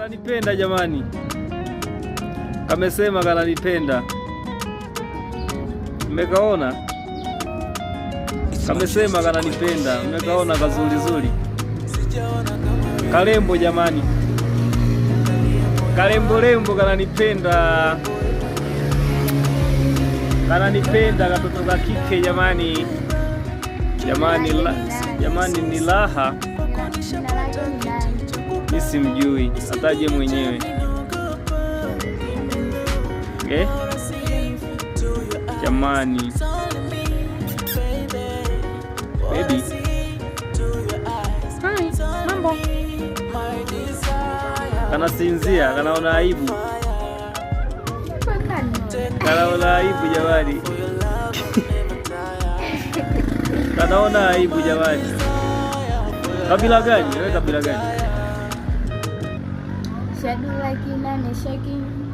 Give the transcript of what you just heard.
kananipenda jamani, kamesema kananipenda. Mmekaona? Kamesema kananipenda. Mmekaona kazurizuri, kalembo jamani, kalembo lembo kananipenda, kananipenda katoto ka kike jamani, jamani ni raha. Mimi simjui, ataje mwenyewe. Jamani baby, hai mambo, kanasinzia, kanaona aibu, kanaona aibu jamani, kanaona aibu jamani. Kabila gani? Wewe kabila gani? Shadu like nane shaking.